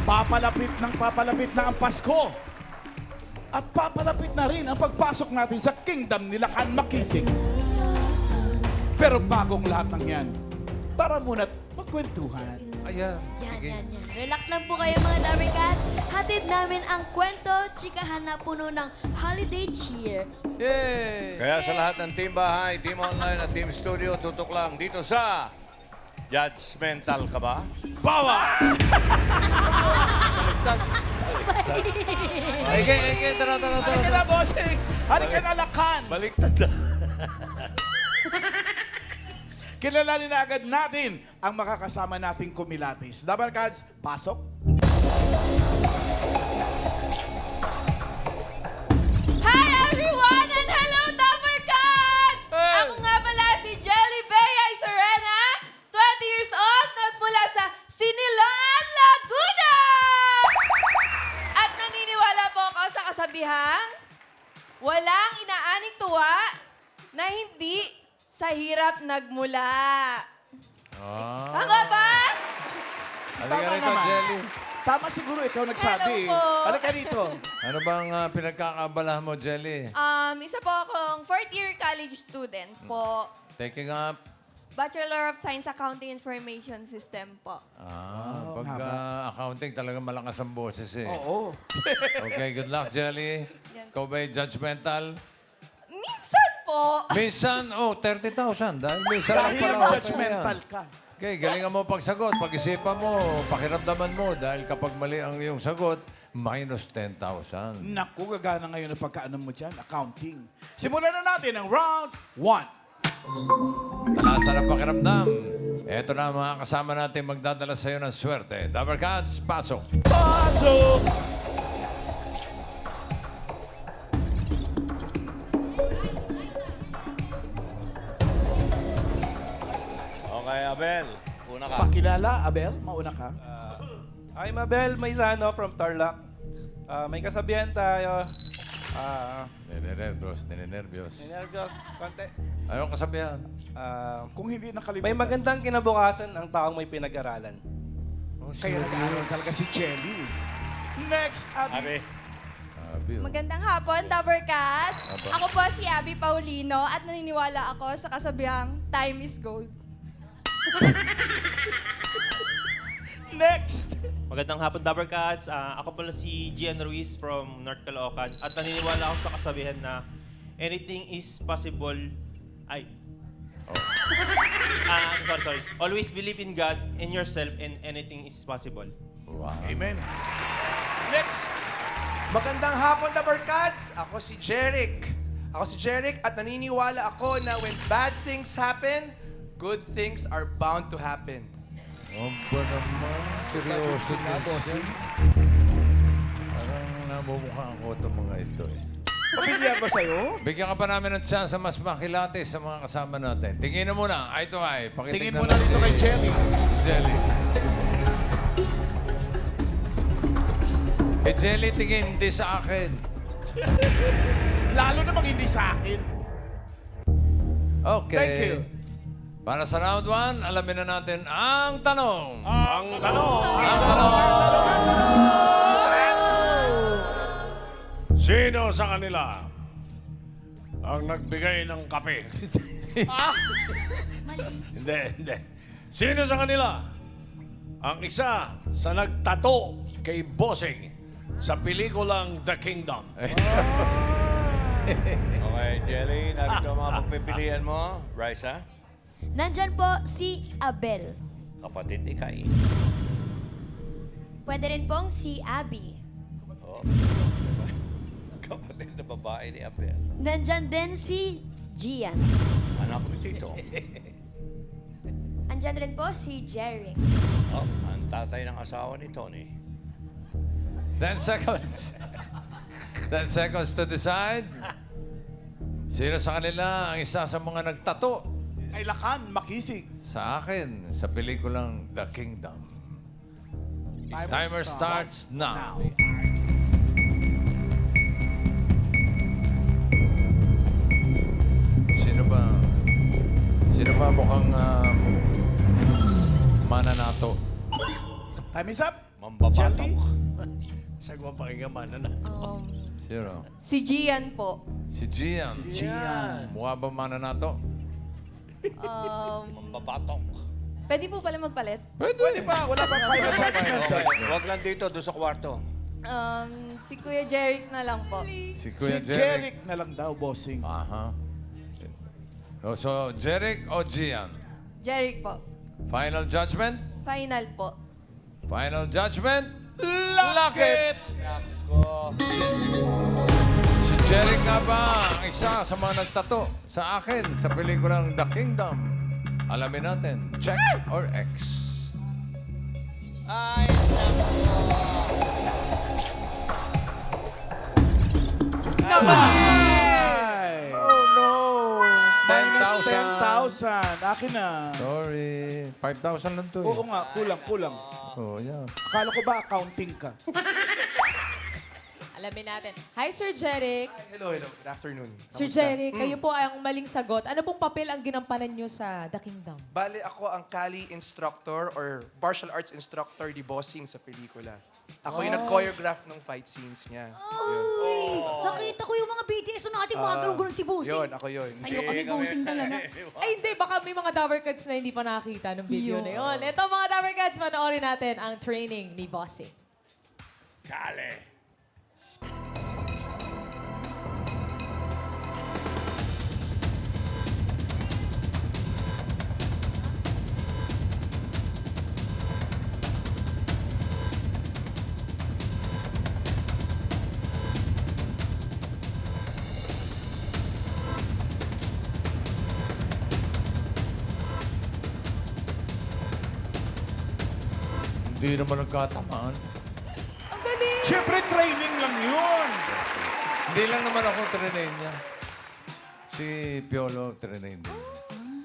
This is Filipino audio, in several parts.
Papalapit na ang Pasko. At papalapit na rin ang pagpasok natin sa kingdom nila Kan Makisig. Pero bagong lahat ng yan, tara muna't magkwentuhan. Ayan. Yan. Relax lang po kayo mga Dabber Cats. Hatid namin ang kwento, chikahan na puno ng holiday cheer. Yay! Kaya sa lahat ng Team Bahay, Team Online at Team Studio, tutok lang dito sa Judgmental ka ba? Bawa! Ege, tara. Halika na, bossing! Halika na, Lakan! Baliktad na. Kilalanin na agad natin ang makakasama nating kumilatis. Dabber Cats, pasok! Hi everyone and hello Dabber Cats! Ako nga pala si Jelly Bea Isorena, 20 years old, nagmula sa Siniloan, Laguna! At naniniwala po ako sa kasabihang, walang inaaning tuwa na hindi sa hirap nagmula. Tama ba? Halika Tama rito, naman. Jelly. Tama siguro, ikaw nagsabi. Hello po. Halika dito. Ano bang pinagkakaabalahan mo, Jelly? Isa po akong fourth year college student po. Taking up. Bachelor of Science Accounting Information System po. Pag accounting, talagang malakas ang boses eh. Oo. Okay, good luck, Jelly. Yan. Ikaw ba'y judgmental? Minsan po. Minsan, 30,000. Dahil minsan lang Dahil pala. okay judgmental yan. ka. Okay, galingan mo pagsagot. Pag-isipan mo, pakiramdaman mo. Dahil kapag mali ang iyong sagot, minus 10,000. Naku, gagana ngayon ang pagkaano mo dyan, accounting. Simulan na natin ang round 1. Talasan ang pakiramdam. Ito na ang mga kasama natin magdadala sa iyo ng swerte. Dabber Cats, pasok. Pasok! Okay, Abel. Una ka. Pakilala, Abel, mauna ka. I'm Abel Maizano from Tarlac. May kasabihan tayo. Ninenervyos. Nervyos, konti. Anong kasabihan? Kung hindi nakalimutan. May magandang kinabukasan ang taong may pinag-aralan. Kaya nag-aaral talaga si Jelly. Next, Abby. Abi. Magandang hapon, Dabber Cats. Aba. Ako po si Abby Paulino at naniniwala ako sa kasabihang time is gold. Next! Magandang hapon, Dabber Cats. Ako pala si Gian Ruiz from North Caloocan. At naniniwala ako sa kasabihan na anything is possible. Ay. Sorry. Always believe in God, in yourself, and anything is possible. Wow. Amen. Next! Magandang hapon, Dabber Cats! Ako si Jeric. At naniniwala ako na when bad things happen, good things are bound to happen. Ang ba naman? Seryoso Sila, din bossing. siya. Parang namumukhaan ko itong mga ito eh. Pamilyar ba sa'yo? Bigyan ka pa namin ng chance mas makilate sa mga kasama natin. Tingin na muna. Eye to eye. Tingin Pakitignan mo na dito kay Jelly. Jelly. Kay Jelly, tingin. Hindi sa akin. Lalo namang hindi sa akin. Okay. Thank you. Para sa round 1, alamin na natin ang tanong. Sino sa kanila ang nagbigay ng kape? Hindi. Sino sa kanila ang isa sa nagtato kay Bossing sa pelikulang The Kingdom? Okay, Jelly. Narito ang mga pagpipilian mo. Raisa, Nandyan po si Abel. kapatid ni Kai. Pwede rin pong si Abby. Oh. Kapatid na babae ni Abel. Nandyan din si Gian. Anak ni Tito. Andyan rin po si Jerry. Oh, ang tatay ng asawa ni Tony. 10 seconds. 10 seconds to decide. Sino sa kanila ang isa sa mga nagtato Kay Lakan, Makisig. sa akin sa pelikulang The Kingdom? Timer starts now. Sino ba? Sino ba mukhang mananato? Time is up. Mambabatok. Sa kong pakinggan na. Sino? Si Gian po. Si Gian. Mukha ba mananato? Mambabatok. Pwede po pala magpalit? Pwede pa, wala pang final judgment. Okay. Huwag lang dito, doon sa kwarto. Si Kuya Jeric na lang po. Si Si Kuya Jeric. Jeric na lang daw, bossing. Aha. So, Jeric o Gian? Jeric po. Final judgment? Final po. Final judgment? Lakit! Si Jeric nga ba ang isa sa mga nagtato sa akin sa pelikulang The Kingdom? Alamin natin. Check or X? Ay! Oh no! Minus 10,000. 10,000. Akin na. Sorry. 5,000 lang to Oo nga, kulang. Oh, yeah. Akala ko ba accounting ka? Alamin natin. Hi, Sir Jeric. Hello. Good afternoon. Sir Kamusta? Jeric, kayo po ay ang maling sagot. Ano pong papel ang ginampanan nyo sa The Kingdom? Bale, ako ang Kali instructor or martial arts instructor di bossing sa pelikula. Ako yung nag-choreograph ng fight scenes niya. Nakita ko yung mga BTS natin, mga gulong-gulong si Bossing. Yun, ako yun. Sa'yo kami Bossing talaga. Ay, hindi. Baka may mga Dabarkads na hindi pa nakakita ng video na yun. Ito, mga Dabarkads, panoorin natin ang training ni Bossing. Kale. Hindi naman nagkatamaan. Siyempre, training lang yun. Hindi lang naman ako trinain niya. Si Piolo trinain din.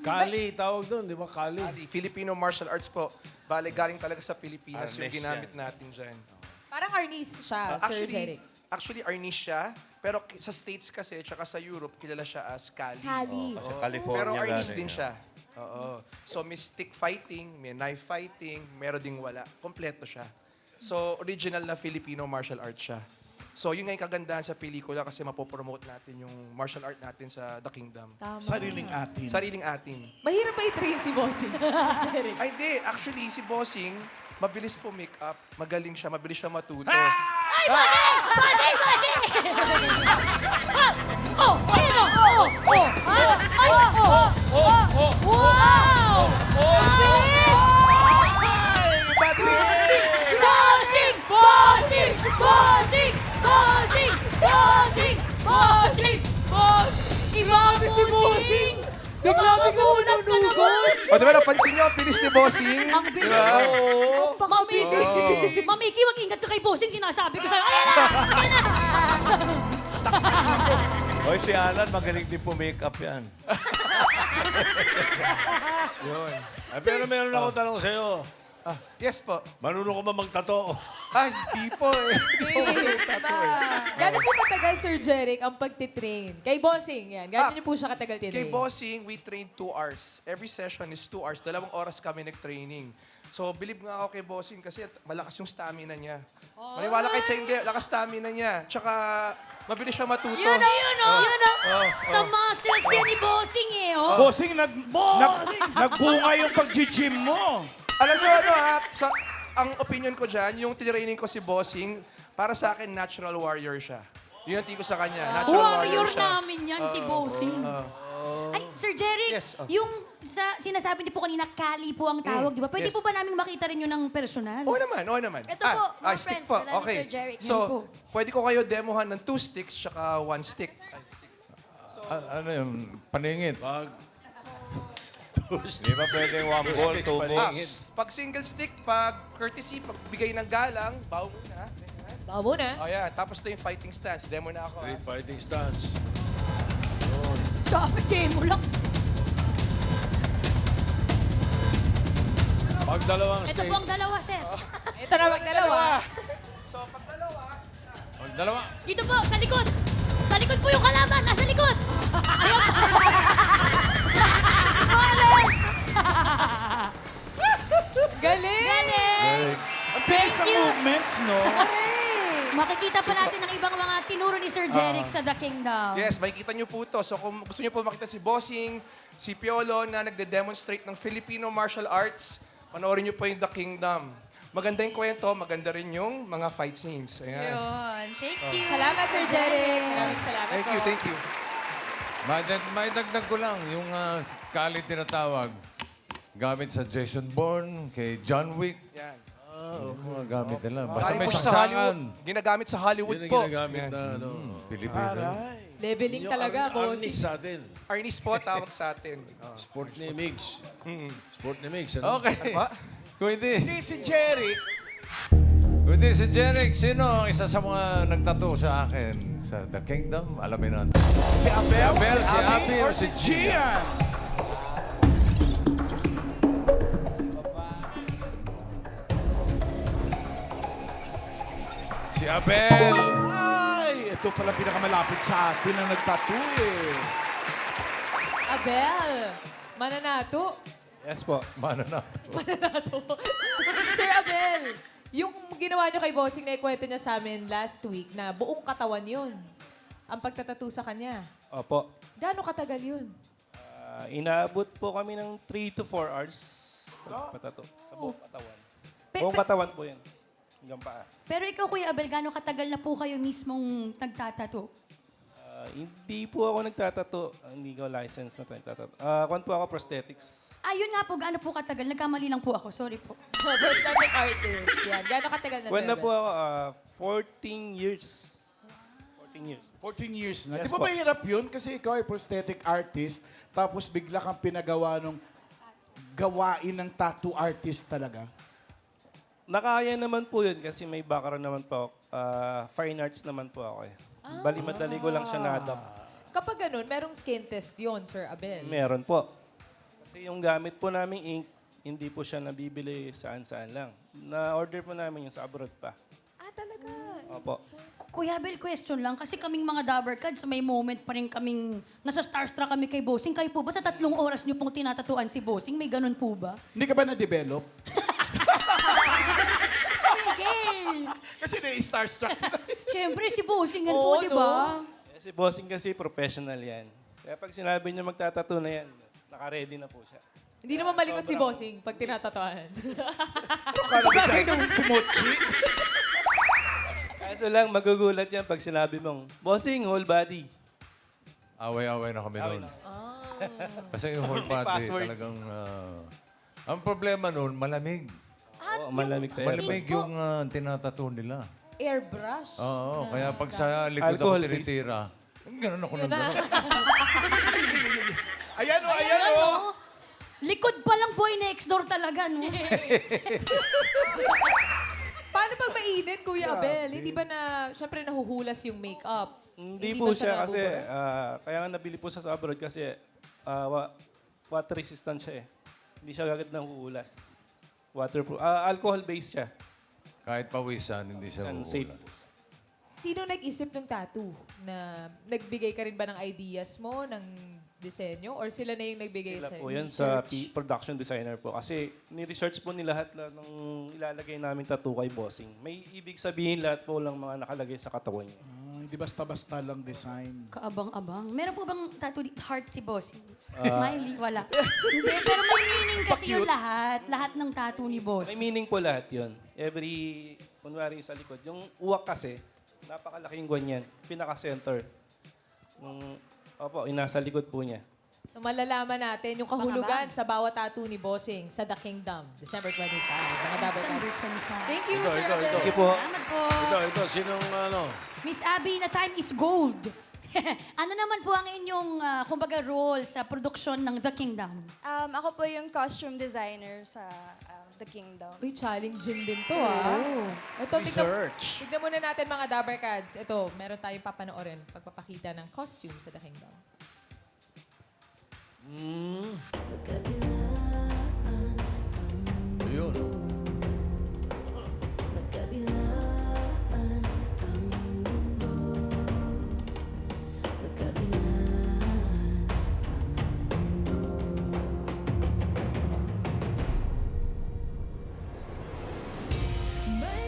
Kali, tawag doon, di ba? Kali. Kali, Filipino martial arts po. Bale, galing talaga sa Pilipinas yung Arnis ginamit yan. natin dyan. Parang Arnis siya, Sir Jeric. Actually, Arnis siya. Pero sa States kasi, tsaka sa Europe, kilala siya as Kali. Kali. Sa California Pero Arnis galing, din siya. Oo. So, may stick fighting, may knife fighting, meron ding wala. Kompleto siya. So, original na Filipino martial arts siya. So, yun nga yung kagandahan sa pelikula kasi mapopromote natin yung martial art natin sa The Kingdom. Tama. Sariling atin. Sariling atin. Mahirap ba i-train si Bossing? Jeric. Ay, hindi. Actually, si Bossing, mabilis po make up. Magaling siya, mabilis siya matuto. Ay, Bossing! Bossing! Bossing! Oh! Ayun o! Oh! Oh! Ay! Oh! Oh! Wow! Ang bilis! Bossing! Bossing! Bossing! Bossing! Bossing! Bossing! Bossing! Bossing! Grabe si Bossing! Bigla-bigla nanugod! O, diba napansin niyo, ang bilis ni Bossing? Ang bilis! Mamiki! Mamiki, mag-ingat ka kay Bossing. Sinasabi ko sa'yo. Ayan na! Ayan na! Hoy, si Alan, magaling din po make-up yan. Ay, pero meron ako tanong sa'yo. Ah, yes po. Marunong ko ba magtato? Ay, hindi po eh. Gano'n po katagal, Sir Jeric, ang pagtitrain? Kay Bossing, yan. Gano'n niyo po siya katagal Kay titrain? Bossing, we train 2 hours. Every session is 2 hours. 2 oras kami nag-training. So, believe nga ako kay Bossing kasi malakas yung stamina niya. Maniwala kahit sa hindi, lakas stamina niya. Tsaka, mabilis siya matuto. Yun o! Sa muscles yan ni Bossing eh, oh. Bossing, nagbunga yung pag-gym mo. Alam niyo ano ha, ang opinion ko dyan, yung training ko si Bossing, para sa akin, natural warrior siya. Yun ang tingin ko sa kanya. Natural warrior Warrior siya. namin yan, si Bossing. Ay, Sir Jeric, Yes, yung sinasabi niyo po kanina, Kali po ang tawag, di ba? Pwede yes. po ba namin makita rin yun ng personal? Oo naman, oo naman. Ito po, more stick friends, po. dala ni Okay. Sir Jeric. Yan So, po. pwede ko kayo demohan ng 2 sticks tsaka 1 stick. Ano yung paningit? Di ba pwedeng 1 ball, 2 balls? Pag single stick, pag courtesy, pag bigay ng galang, bow muna. Ganyan. Baka muna. Oh, yeah. Tapos ito yung fighting stance. Demo na ako. Street fighting stance. Sabi, demo lang. Pag dalawang Ito state. po ang dalawa, sir. Ito na magdalawa. So, pag dalawa, Pag dalawa. Dito po, sa likod. Sa likod po yung kalaban, nasa likod. Ayan. Galing! Galing! Jeric. Ang bilis ng you. movements, no? Makikita pa natin ang ibang mga tinuro ni Sir Jeric sa The Kingdom. Yes, makikita nyo po to. So kung gusto nyo po makita si Bossing, si Piolo na nagde-demonstrate ng Filipino martial arts, panoorin nyo po yung The Kingdom. Maganda yung kwento, maganda rin yung mga fight scenes. Ayan. Yun. Thank you. Salamat, Sir Jeric. Maraming salamat Thank you, po. thank you. May dagdag ko lang, yung kali tinatawag, gamit sa Jason Bourne, kay John Wick. Yan. Yung mga gamit nila. Basta Galing may po siya sa Hollywood. saksakan. Ginagamit sa Hollywood Yun ang po. ginagamit Yan. na, ano. Pilipino. Leveling talaga, bossing. Arnis sa atin. Arnis po, tawag sa atin. Sport ni Migs. Sport ni Migs. Ano? Okay. Ba? Kung hindi, Hindi si Jerry. si Jeric, sino ang isa sa mga nagtato sa akin sa The Kingdom? Alamin natin. Si Abel, si Abby, or or si si Gian? Si Abel! Ay, ito pala pinakamalapit sa atin na nagtattoo eh. Abel, mananato. Yes po. Mana na. Mananato. Sir Abel, yung ginawa niyo kay Bossing na ikwento niya sa amin last week na buong katawan yun. Ang pagtatato sa kanya. Opo. Gaano katagal yun? Inaabot po kami ng 3 to 4 hours pagpatato sa buong katawan. Pe- Buong pe- katawan po yan. Hanggang paa. Pero ikaw, Kuya Abel, gaano katagal na po kayo mismong nagtatato? Hindi po ako nagtatato. Hindi ko license na nagtatato. Kwan po ako prosthetics. Ayun nga po, gaano po katagal? Nagkamali lang po ako. Sorry po. Prosthetic artist. Yan. Gaano katagal na, Kwan Sir na Abel? po ako 14 years. 14 years. 14 years na. Yes Di ba po. mahirap yun? Kasi ikaw ay prosthetic artist, tapos bigla kang pinagawa nung gawain ng tattoo artist talaga. Nakaya naman po yun kasi may background naman po ako. Fine arts naman po ako eh. Bali madali ko lang siya na-adapt. Kapag ganun, merong skin test yon, Sir Abel. Meron po. Kasi yung gamit po naming ink, hindi po siya nabibili saan-saan lang. Na-order po namin yung sa abroad pa. Ah, talaga? Opo. Kuya Abel, question lang. Kasi kaming mga Dabbercads, may moment pa rin kaming nasa starstruck kami kay Bossing. Kayo po ba sa 3 oras niyo pong tinatatuan si Bossing? May ganun po ba? Hindi ka ba na-develop? Sige! Kasi na-starstruck sila. Siyempre, si Bossing yan Oo, po, di ba? Eh, si Bossing kasi professional yan. Kaya pag sinabi niya magtatato na yan, naka-ready na po siya. Hindi naman malikot si Bossing pag tinatatuan. Akala ko siya, si Mochi. Kaso lang, magugulat yan pag sinabi mong, Bossing, whole body. Away-away na kami noon. Kasi yung whole Only body password. talagang... ang problema noon, malamig. Oo, malamig sa aircon. Malamig yung tinatato nila. Airbrush. Oo, kaya pag sa likod ako Alcohol-based. tinitira, gano'n ako Yun nang na. gano'n. Ayan o, ayan o. Ano? Likod pa lang boy next door talaga, no? Paano pag mainit, Kuya Abel? Hindi ba na, syempre nahuhulas yung makeup? Hindi po ba siya kasi, nabubura? kaya nga nabili po siya sa abroad kasi water resistant siya eh. Hindi siya agad nahuhulas. Waterproof. Alcohol-based siya. Kahit pawisan, hindi siya San safe. mahuhula. Sino nag-isip ng tattoo? Na nagbigay ka rin ba ng ideas mo, ng disenyo? Or sila na yung nagbigay Sila sa po yan sa production designer po. Kasi ni-research po nila lahat ng ilalagay namin tattoo kay Bossing. May ibig sabihin lahat po lang mga nakalagay sa katawan niya. Hindi basta-basta lang design. Kaabang-abang. Meron po bang tattoo heart si Bossing? Smiley, wala. Hindi, pero may meaning kasi yung lahat. Lahat ng tattoo ni Boss. May meaning po lahat yun. Every, kunwari sa likod. Yung uwak kasi, napakalaking ganyan. Pinaka-center. Opo, inasa likod po niya. So malalaman natin yung kahulugan sa bawat tattoo ni Bossing sa The Kingdom, December 25. Mga Dabbercats. Thank you, Ito, Sir ito, Abel. ito. Thank you po. Salamat po. Ito, sinong ano? Miss Abby, na time is gold. Ano naman po ang inyong, kumbaga, role sa produksyon ng The Kingdom? Ako po yung costume designer sa The Kingdom. Uy, challenging din to, ah. Ito, tignan muna natin mga Dabbercads. Ito, meron tayong papanoorin pagpapakita ng costume sa The Kingdom. Ayun. May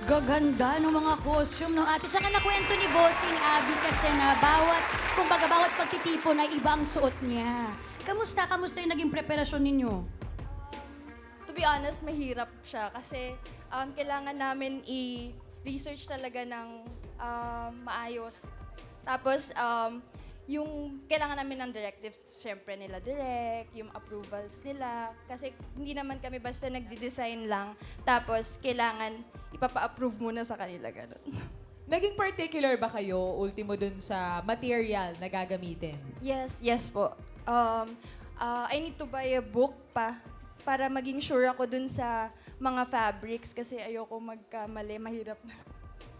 Gaganda ng mga costume, no? Ate, tsaka nakwento ni Bossing Abby kasi na bawat pagtitipon ay iba ang suot niya. Kamusta yung naging preparasyon ninyo? To be honest, mahirap siya kasi kailangan namin i-research talaga ng maayos. Tapos, yung kailangan namin ng directives, syempre nila direct, yung approvals nila. Kasi hindi naman kami basta nagdi-design lang. Tapos, kailangan ipapa-approve muna sa kanila, ganun. Naging particular ba kayo, ultimo dun sa material na gagamitin? Yes po. I need to buy a book pa para maging sure ako dun sa mga fabrics kasi ayoko magkamali, mahirap na.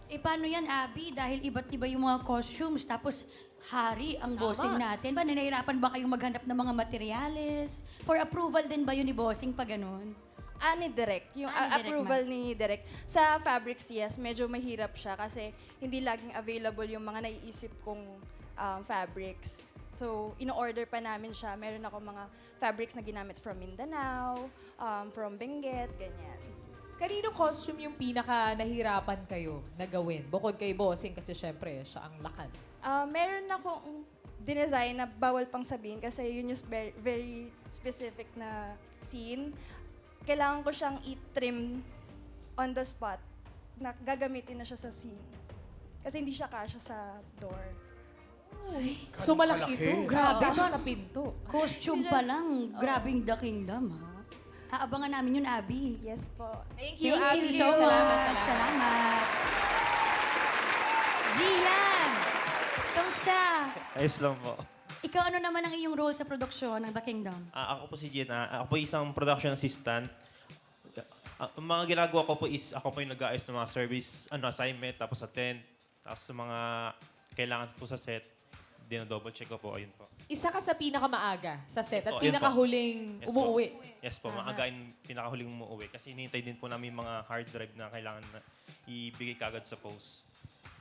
Eh, paano yan, Abby? Dahil iba't iba yung mga costumes, tapos hari ang bossing natin. Ba, nahihirapan ba kayong maghanap ng mga materyales? For approval din ba yun ni bossing pag ganun? Ni Direk, yung Ni Direk, approval ni Direk. Sa fabrics, yes, medyo mahirap siya kasi hindi laging available yung mga naiisip kong fabrics. So, ino-order pa namin siya. Meron ako mga fabrics na ginamit from Mindanao, from Benguet, ganyan. Kaninong costume yung pinaka nahirapan kayo na gawin? Bukod kay Bossing kasi syempre siya ang lakan. Meron akong dinesign na bawal pang sabihin kasi yun yung very, very specific na scene. Kailangan ko siyang i-trim on the spot na gagamitin na siya sa scene. Kasi hindi siya kasya sa door. So malaki ito. Grabe siya sa pinto. Costume pa lang, grabing The Kingdom, ha? Aabangan namin yun, Abby. Yes po. Thank Thank you so much. Salamat. Gian! Kamusta? Ayos lang po. Ikaw, ano naman ang iyong role sa produksyon ng The Kingdom? Ako po si Gina. Ako po isang production assistant. Ang mga ginagawa ko po is ako po yung nag-aayos ng mga service assignment, tapos attend, tapos sa mga kailangan po sa set, dino-double check ko po. Ayun po. Isa ka sa pinakamaaga sa set Yes at po, yun po. pinakahuling Yes po. umuwi. Yes po, maaga yung pinakahuling umuwi. Kasi hinihintay din po namin yung mga hard drive na kailangan na ibigay kagad sa post.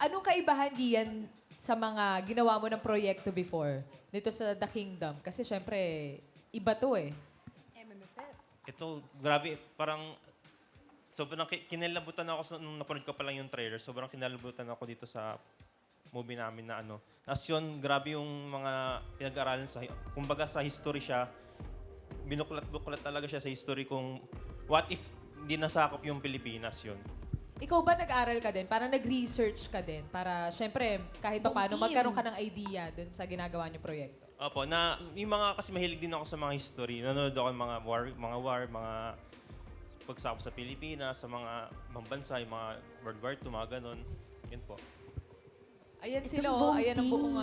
Anong kaibahan diyan sa mga ginawa mo ng proyekto before dito sa The Kingdom? Kasi syempre, iba to eh. Ito, grabe, parang sobrang kinalabutan ako nung napanood ko pa lang yung trailer. Sobrang kinalabutan ako dito sa movie namin na ano. Tapos yun, grabe yung mga pinag-aralan sa, kumbaga sa history siya, binuklat-buklat talaga siya sa history kung what if hindi nasakop yung Pilipinas yun. Ikaw ba nag-aral ka din? Parang nag-research ka din? Para syempre, kahit pa paano, magkaroon ka ng idea dun sa ginagawa niyo proyekto. Opo, na yung mga, kasi mahilig din ako sa mga history. Nanonood ako ng mga war, mga pagsakop sa Pilipinas, sa mga bansa, yung mga World War II, mga ganon. Yun po. Ayan Itong sila, buong ayan ang team. buong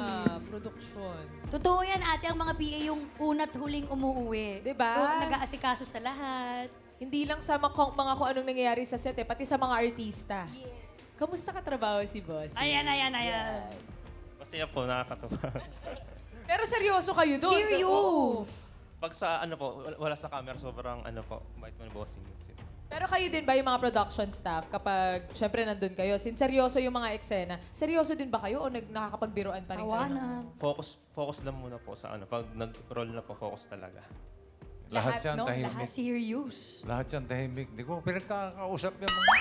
produksyon. Totoo yan, ate, ang mga PA yung una't huling umuwi. Diba? Nag-aasikaso sa lahat. Hindi lang sa mga kung anong nangyayari sa set, pati sa mga artista. Kamusta ka trabaho si Boss? Ayan. Masaya po, nakakatawa. Pero seryoso kayo doon. Serious? Pag sa ano po, wala sa camera, sobrang ano po, bait mo ni bossing. Pero kayo din ba yung mga production staff kapag syempre nandun kayo, since seryoso yung mga eksena, seryoso din ba kayo o nakakapagbiroan pa rin kayo? Tawanan. Focus lang muna po sa ano, pag nag-roll na po, focus talaga. Lahat yan no? tahimik. Serious. Lahat yan tahimik. Di ko pinagkakausap yung mga...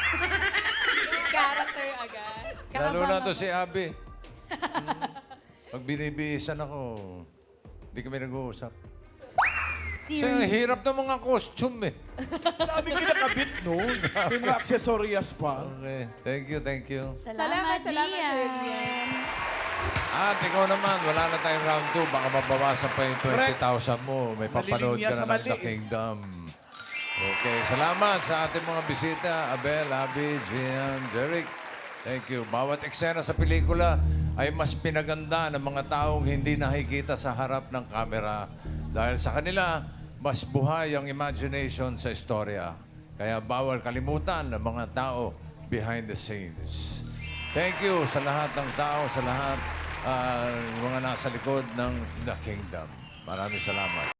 Character agad. Lalo na to si Abby. Pag binibihisan ako, hindi kami nag-uusap. So, ang hirap ng mga costume eh. Dami kinakabit nun. May mga aksesoryas pa. Okay. Thank you. Salamat, Sir Gian. Gian. At ikaw naman, wala na tayong round 2. Baka mabawasan pa yung 20,000 mo. May papanood Nalilinya ka sa na ng mali The eh. Kingdom. Okay. Salamat sa ating mga bisita. Abel, Abby, Gian, Jeric. Thank you. Bawat eksena sa pelikula ay mas pinaganda ng mga taong hindi nakikita sa harap ng kamera. Dahil sa kanila, mas buhay ang imagination sa istorya. Kaya bawal kalimutan ng mga tao behind the scenes. Thank you sa lahat ng tao, sa lahat mga nasa likod ng The Kingdom. Maraming salamat.